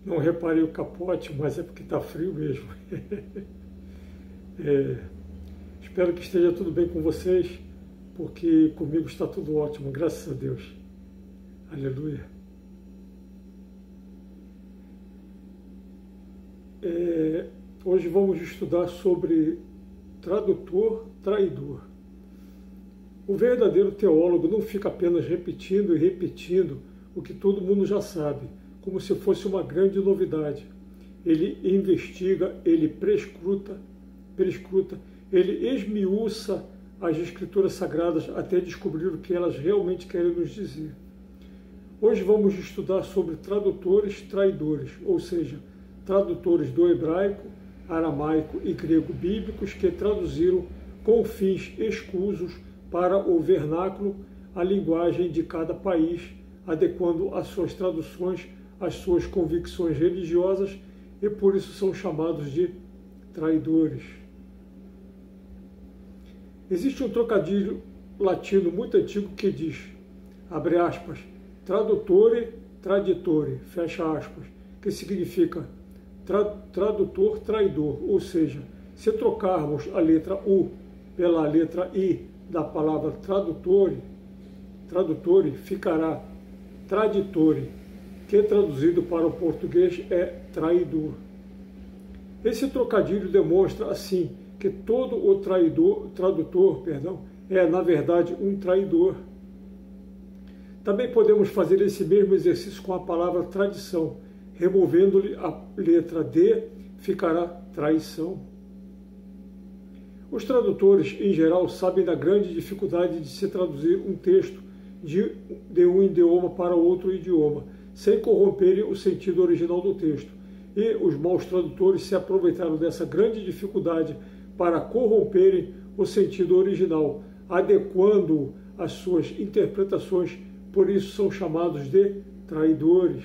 Não reparei o capote, mas é porque está frio mesmo. Espero que esteja tudo bem com vocês, porque comigo está tudo ótimo, graças a Deus. Aleluia. Hoje vamos estudar sobre tradutor traidor. O verdadeiro teólogo não fica apenas repetindo e repetindo o que todo mundo já sabe, como se fosse uma grande novidade. Ele investiga, ele prescruta, ele esmiuça as escrituras sagradas até descobrir o que elas realmente querem nos dizer. Hoje vamos estudar sobre tradutores traidores, ou seja, tradutores do hebraico, aramaico e grego bíblicos que traduziram com fins escusos para o vernáculo a linguagem de cada país, adequando as suas traduções às suas convicções religiosas e por isso são chamados de traidores. Existe um trocadilho latino muito antigo que diz, abre aspas, tradutore traditore, fecha aspas, que significa tradutor traidor, ou seja, se trocarmos a letra U pela letra I da palavra tradutore, ficará traditore, que traduzido para o português é traidor. Esse trocadilho demonstra, assim, que todo o tradutor é, na verdade, um traidor. Também podemos fazer esse mesmo exercício com a palavra tradição. Removendo-lhe a letra D, ficará traição. Os tradutores, em geral, sabem da grande dificuldade de se traduzir um texto de um idioma para outro idioma, sem corromperem o sentido original do texto. E os maus tradutores se aproveitaram dessa grande dificuldade para corromperem o sentido original, adequando as suas interpretações, por isso são chamados de traidores.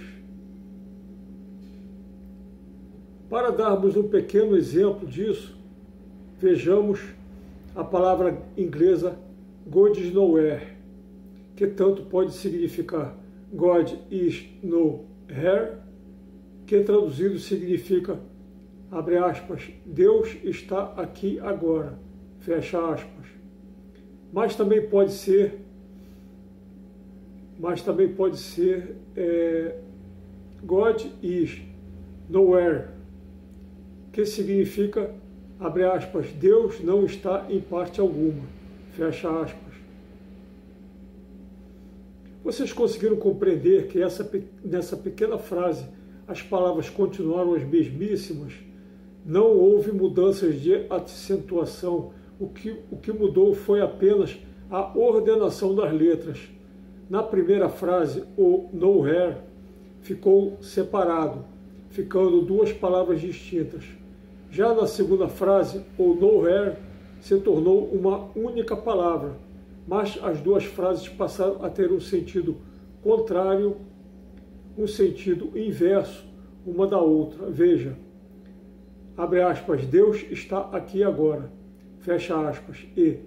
Para darmos um pequeno exemplo disso, vejamos a palavra inglesa God is nowhere, que tanto pode significar God is nowhere, que traduzido significa, abre aspas, Deus está aqui agora, fecha aspas. Mas também pode ser God is nowhere, que significa, abre aspas, Deus não está em parte alguma, fecha aspas. Vocês conseguiram compreender que nessa pequena frase as palavras continuaram as mesmíssimas? Não houve mudanças de acentuação, o que mudou foi apenas a ordenação das letras. Na primeira frase, o nowhere ficou separado, ficando duas palavras distintas. Já na segunda frase, o nowhere se tornou uma única palavra, mas as duas frases passaram a ter um sentido contrário, um sentido inverso uma da outra. Veja, abre aspas, Deus está aqui agora, fecha aspas, e,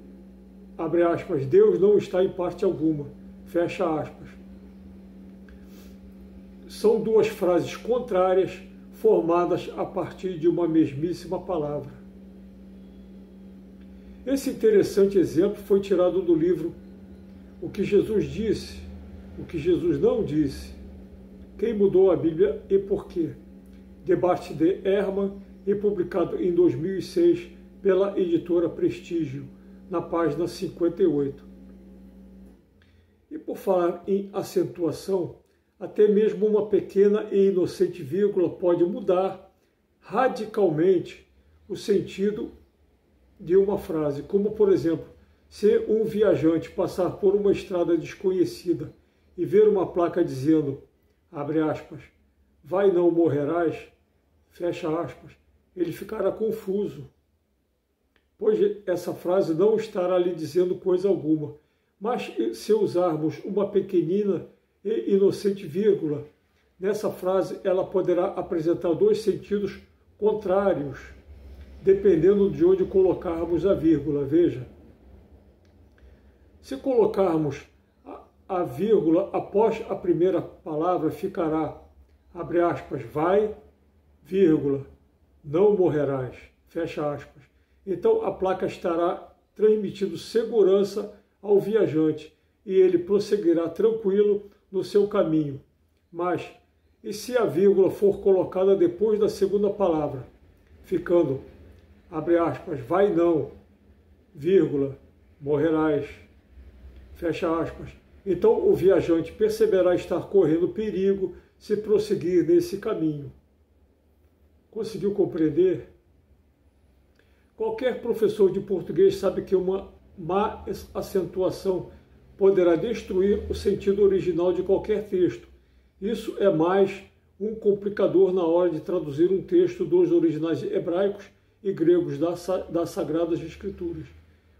abre aspas, Deus não está em parte alguma, fecha aspas. São duas frases contrárias, formadas a partir de uma mesmíssima palavra. Esse interessante exemplo foi tirado do livro O que Jesus disse, o que Jesus não disse, quem mudou a Bíblia e por quê? Debate de Ehrman e publicado em 2006 pela editora Prestígio, na página 58. E por falar em acentuação, até mesmo uma pequena e inocente vírgula pode mudar radicalmente o sentido de uma frase, como, por exemplo, se um viajante passar por uma estrada desconhecida e ver uma placa dizendo, abre aspas, vai não morrerás, fecha aspas, ele ficará confuso, pois essa frase não estará lhe dizendo coisa alguma, mas se usarmos uma pequenina e inocente vírgula, nessa frase ela poderá apresentar dois sentidos contrários, dependendo de onde colocarmos a vírgula. Veja, se colocarmos a vírgula após a primeira palavra, ficará, abre aspas, vai, vírgula, não morrerás, fecha aspas. Então a placa estará transmitindo segurança ao viajante e ele prosseguirá tranquilo no seu caminho. Mas, e se a vírgula for colocada depois da segunda palavra, ficando, abre aspas, vai não, vírgula, morrerás, fecha aspas. Então o viajante perceberá estar correndo perigo se prosseguir nesse caminho. Conseguiu compreender? Qualquer professor de português sabe que uma má acentuação poderá destruir o sentido original de qualquer texto. Isso é mais um complicador na hora de traduzir um texto dos originais hebraicos e gregos das Sagradas Escrituras,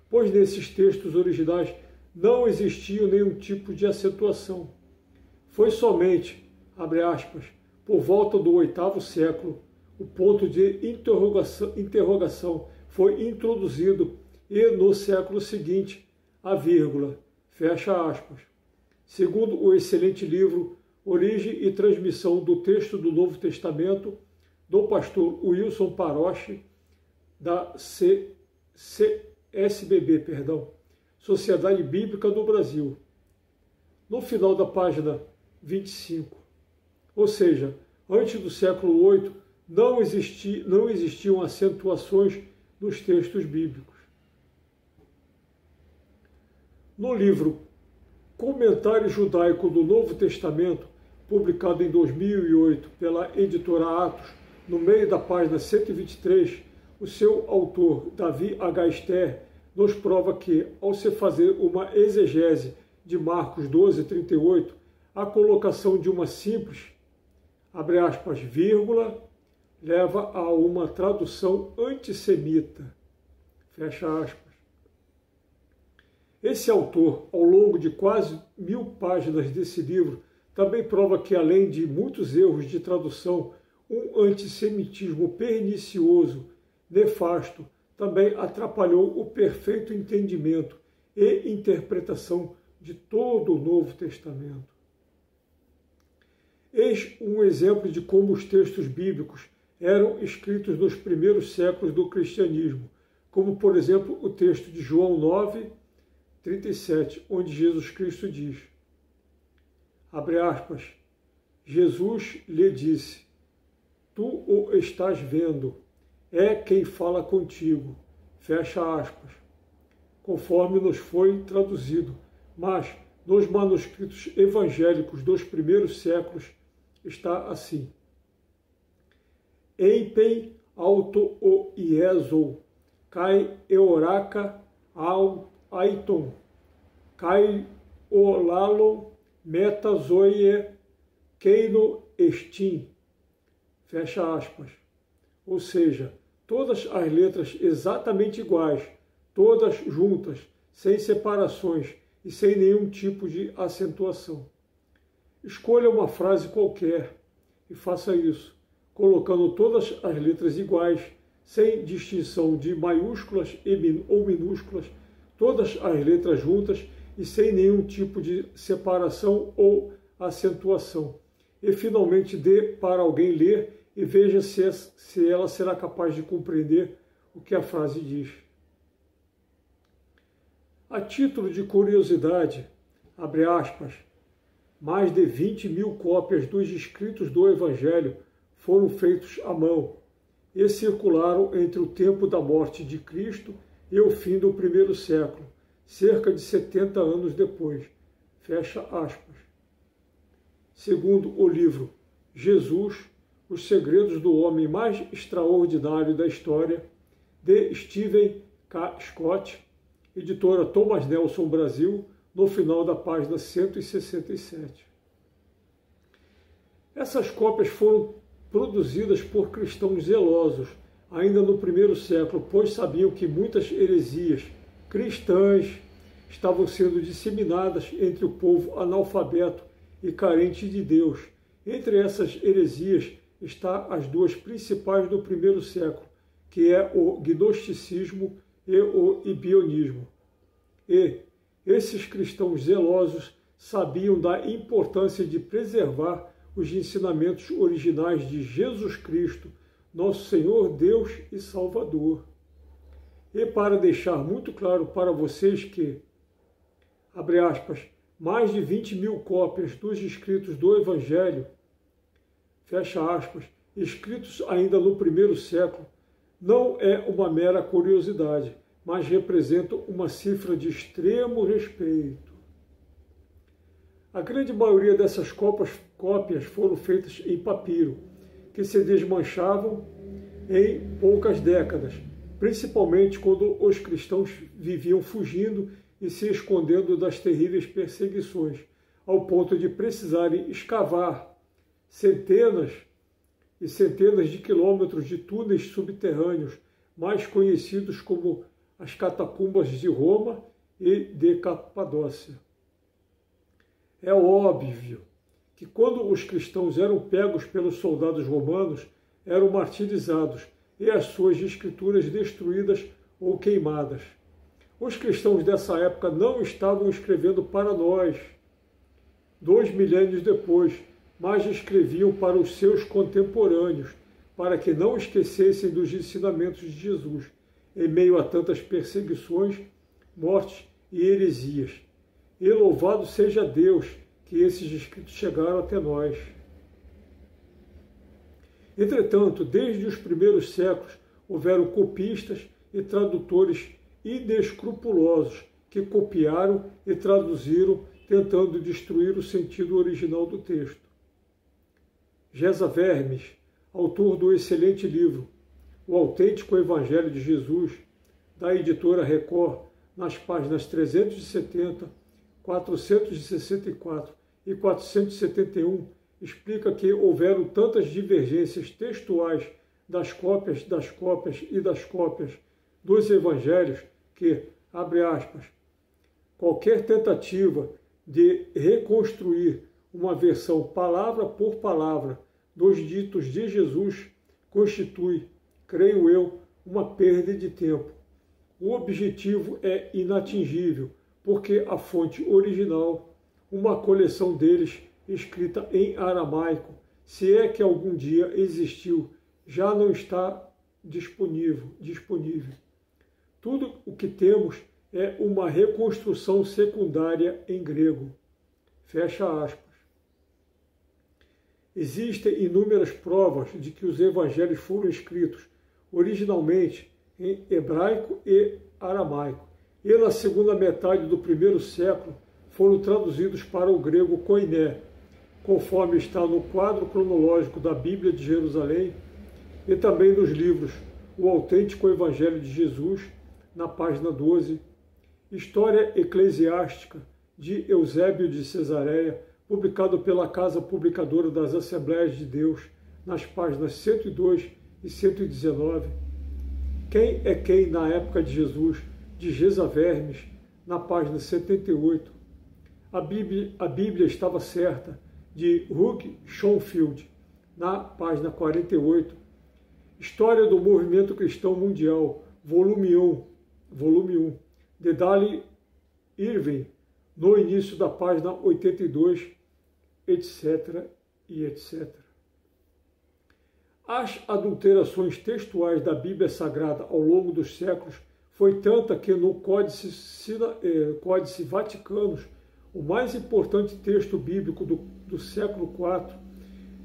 pois nesses textos originais não existia nenhum tipo de acentuação. Foi somente, abre aspas, por volta do 8º século, o ponto de interrogação foi introduzido e no século seguinte, a vírgula, fecha aspas. Segundo o excelente livro Origem e Transmissão do Texto do Novo Testamento, do pastor Wilson Paroche, da SBB, Sociedade Bíblica do Brasil, no final da página 25. Ou seja, antes do século VIII, não existiam acentuações nos textos bíblicos. No livro Comentário Judaico do Novo Testamento, publicado em 2008 pela editora Atos, no meio da página 123, o seu autor, Davi H. Ster, nos prova que, ao se fazer uma exegese de Marcos 12:38, a colocação de uma simples, abre aspas, vírgula, leva a uma tradução antissemita, fecha aspas. Esse autor, ao longo de quase 1000 páginas desse livro, também prova que, além de muitos erros de tradução, um antissemitismo pernicioso, nefasto, também atrapalhou o perfeito entendimento e interpretação de todo o Novo Testamento. Eis um exemplo de como os textos bíblicos eram escritos nos primeiros séculos do cristianismo, como, por exemplo, o texto de João 9:37, onde Jesus Cristo diz, abre aspas, Jesus lhe disse, tu o estás vendo, é quem fala contigo, fecha aspas, conforme nos foi traduzido, mas nos manuscritos evangélicos dos primeiros séculos está assim. Eipen auto o iesou, kai eoraca au aiton, kai olalo metazoie keino estin, fecha aspas. Ou seja, todas as letras exatamente iguais, todas juntas, sem separações e sem nenhum tipo de acentuação. Escolha uma frase qualquer e faça isso, colocando todas as letras iguais, sem distinção de maiúsculas ou minúsculas, todas as letras juntas e sem nenhum tipo de separação ou acentuação. E finalmente dê para alguém ler e veja se ela será capaz de compreender o que a frase diz. A título de curiosidade, abre aspas, mais de 20.000 cópias dos escritos do Evangelho foram feitos à mão e circularam entre o tempo da morte de Cristo e o fim do primeiro século, cerca de 70 anos depois. Fecha aspas. Segundo o livro Jesus, Os Segredos do Homem Mais Extraordinário da História, de Stephen K. Scott, editora Thomas Nelson Brasil, no final da página 167. Essas cópias foram produzidas por cristãos zelosos, ainda no primeiro século, pois sabiam que muitas heresias cristãs estavam sendo disseminadas entre o povo analfabeto e carente de Deus. Entre essas heresias está as duas principais do primeiro século, que é o gnosticismo e o ibionismo. E esses cristãos zelosos sabiam da importância de preservar os ensinamentos originais de Jesus Cristo, nosso Senhor, Deus e Salvador. E para deixar muito claro para vocês que, abre aspas, mais de 20.000 cópias dos escritos do Evangelho, fecha aspas, escritos ainda no primeiro século, não é uma mera curiosidade, mas representam uma cifra de extremo respeito. A grande maioria dessas cópias foram feitas em papiro, que se desmanchavam em poucas décadas, principalmente quando os cristãos viviam fugindo e se escondendo das terríveis perseguições, ao ponto de precisarem escavar centenas e centenas de quilômetros de túneis subterrâneos, mais conhecidos como as catacumbas de Roma e de Capadócia. É óbvio que quando os cristãos eram pegos pelos soldados romanos, eram martirizados e as suas escrituras destruídas ou queimadas. Os cristãos dessa época não estavam escrevendo para nós, 2 milênios depois, mas escreviam para os seus contemporâneos, para que não esquecessem dos ensinamentos de Jesus, em meio a tantas perseguições, mortes e heresias. E louvado seja Deus que esses escritos chegaram até nós. Entretanto, desde os primeiros séculos, houveram copistas e tradutores inescrupulosos que copiaram e traduziram, tentando destruir o sentido original do texto. Geza Vermes, autor do excelente livro O Autêntico Evangelho de Jesus, da editora Record, nas páginas 370, 464 e 471, explica que houveram tantas divergências textuais das cópias dos evangelhos que, abre aspas, qualquer tentativa de reconstruir uma versão palavra por palavra dos ditos de Jesus constitui, creio eu, uma perda de tempo. O objetivo é inatingível, porque a fonte original, uma coleção deles escrita em aramaico, se é que algum dia existiu, já não está disponível. Tudo o que temos é uma reconstrução secundária em grego. Fecha aspas. Existem inúmeras provas de que os evangelhos foram escritos originalmente em hebraico e aramaico, e na segunda metade do primeiro século foram traduzidos para o grego koiné, conforme está no quadro cronológico da Bíblia de Jerusalém e também nos livros O Autêntico Evangelho de Jesus, na página 12, História Eclesiástica, de Eusébio de Cesareia, publicado pela Casa Publicadora das Assembleias de Deus, nas páginas 102 e 119, Quem é Quem na Época de Jesus, de Geza Vermes, na página 78, A Bíblia Estava Certa, de Hugh Schonfield, na página 48, História do Movimento Cristão Mundial, volume 1, de Dale Irving, no início da página 82, etc. e etc. As adulterações textuais da Bíblia Sagrada ao longo dos séculos foi tanta que no Códice Vaticanus, o mais importante texto bíblico do século IV,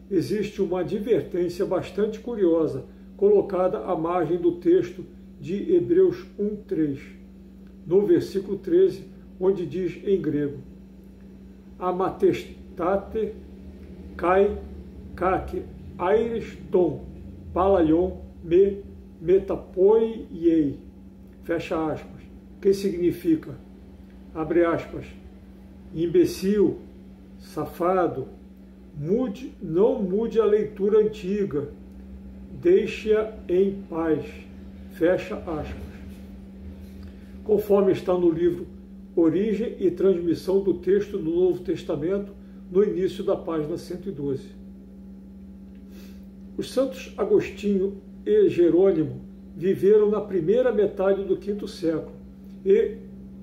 existe uma advertência bastante curiosa, colocada à margem do texto de Hebreus 1:3, no versículo 13, onde diz em grego: Amatestate kai kake aires ton palaion me metapoiei, fecha aspas, que significa, abre aspas, imbecil, safado, não mude a leitura antiga, deixe-a em paz, fecha aspas. Conforme está no livro Origem e Transmissão do Texto do Novo Testamento, no início da página 112. Os santos Agostinho e Jerônimo viveram na primeira metade do V século e,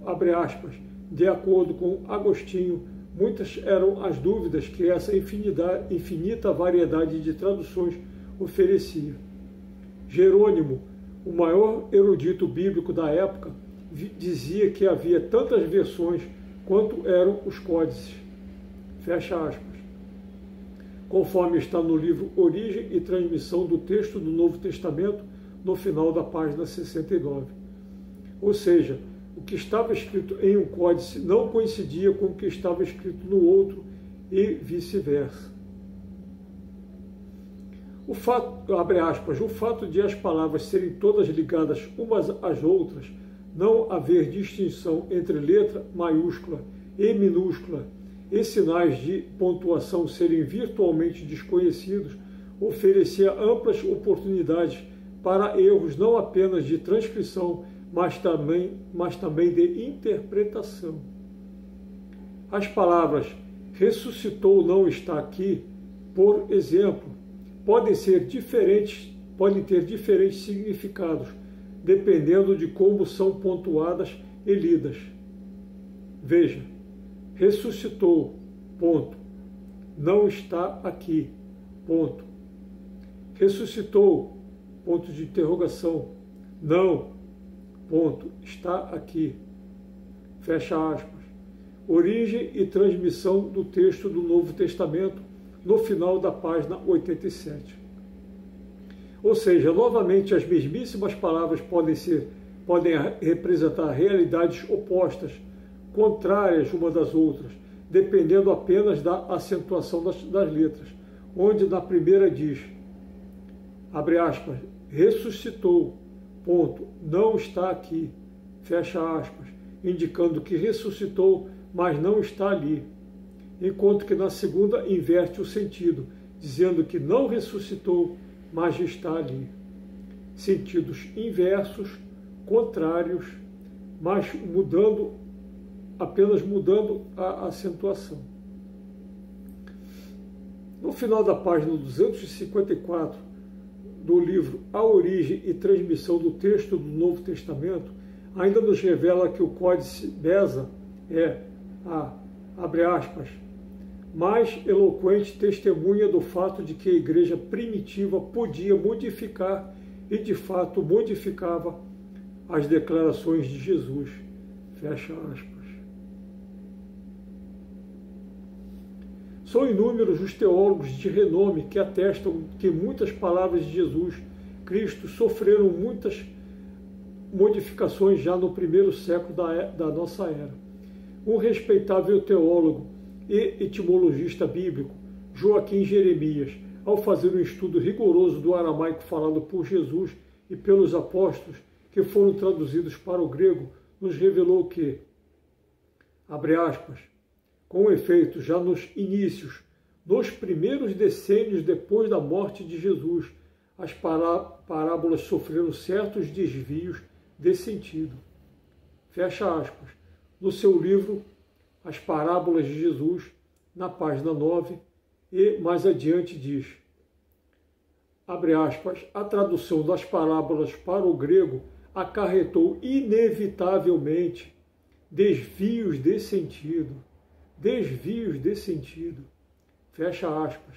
abre aspas, de acordo com Agostinho, Muitas eram as dúvidas que essa infinita variedade de traduções oferecia. Jerônimo, o maior erudito bíblico da época, dizia que havia tantas versões quanto eram os códices. Fecha aspas. Conforme está no livro Origem e Transmissão do Texto do Novo Testamento, no final da página 69. Ou seja, o que estava escrito em um códice não coincidia com o que estava escrito no outro e vice-versa. Abre aspas, o fato de as palavras serem todas ligadas umas às outras, não haver distinção entre letra maiúscula e minúscula e sinais de pontuação serem virtualmente desconhecidos, oferecia amplas oportunidades para erros não apenas de transcrição, mas também de interpretação. As palavras ressuscitou não está aqui, por exemplo, podem ter diferentes significados, dependendo de como são pontuadas e lidas. Veja, ressuscitou, ponto. Não está aqui, ponto. Ressuscitou, ponto de interrogação. Não, ponto, está aqui. Fecha aspas. Origem e transmissão do texto do Novo Testamento, no final da página 87. Ou seja, novamente, as mesmíssimas palavras podem representar realidades opostas, contrárias uma das outras, dependendo apenas da acentuação das letras, onde na primeira diz, abre aspas, ressuscitou, ponto, não está aqui, fecha aspas, indicando que ressuscitou, mas não está ali, enquanto que na segunda inverte o sentido, dizendo que não ressuscitou, mas está ali. Sentidos inversos, contrários, mas apenas mudando a acentuação. No final da página 254 do livro A Origem e Transmissão do Texto do Novo Testamento, ainda nos revela que o Códice Beza é abre aspas, mais eloquente testemunha do fato de que a igreja primitiva podia modificar e de fato modificava as declarações de Jesus. Fecha aspas. São inúmeros os teólogos de renome que atestam que muitas palavras de Jesus Cristo sofreram muitas modificações já no primeiro século da nossa era. Um respeitável teólogo e etimologista bíblico, Joaquim Jeremias, ao fazer um estudo rigoroso do aramaico falado por Jesus e pelos apóstolos, que foram traduzidos para o grego, nos revelou que, abre aspas, com efeito, já nos inícios, nos primeiros decênios depois da morte de Jesus, as parábolas sofreram certos desvios de sentido. Fecha aspas. No seu livro, As Parábolas de Jesus, na página 9, e mais adiante diz, abre aspas, a tradução das parábolas para o grego acarretou inevitavelmente desvios de sentido. Desvios de sentido. Fecha aspas.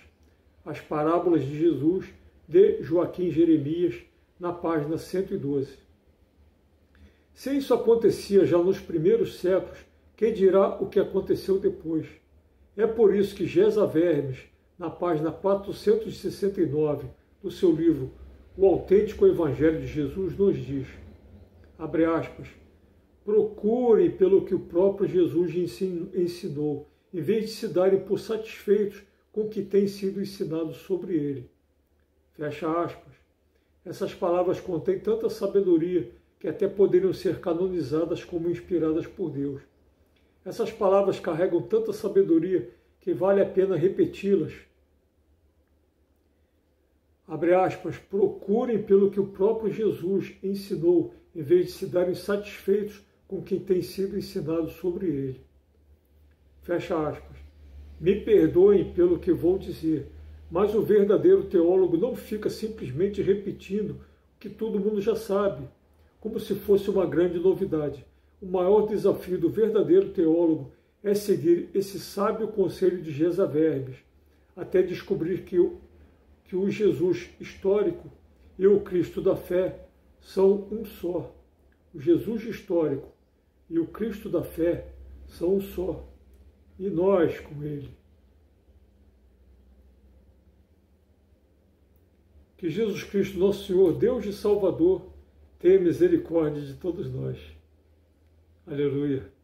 As Parábolas de Jesus, de Joaquim Jeremias, na página 112. Se isso acontecia já nos primeiros séculos, quem dirá o que aconteceu depois? É por isso que Gesa Vermes, na página 469 do seu livro O Autêntico Evangelho de Jesus, nos diz, abre aspas, procurem pelo que o próprio Jesus ensinou, em vez de se darem por satisfeitos com o que tem sido ensinado sobre ele. Fecha aspas. Essas palavras contêm tanta sabedoria que até poderiam ser canonizadas como inspiradas por Deus. Essas palavras carregam tanta sabedoria que vale a pena repeti-las. Abre aspas, procurem pelo que o próprio Jesus ensinou, em vez de se darem satisfeitos com quem tem sido ensinado sobre ele. Fecha aspas. Me perdoem pelo que vou dizer, mas o verdadeiro teólogo não fica simplesmente repetindo o que todo mundo já sabe, como se fosse uma grande novidade. O maior desafio do verdadeiro teólogo é seguir esse sábio conselho de Jezabel, até descobrir que o Jesus histórico e o Cristo da fé são um só. O Jesus histórico e o Cristo da fé são um só. E nós com ele. Que Jesus Cristo, nosso Senhor, Deus e Salvador, tenha misericórdia de todos nós. Aleluia.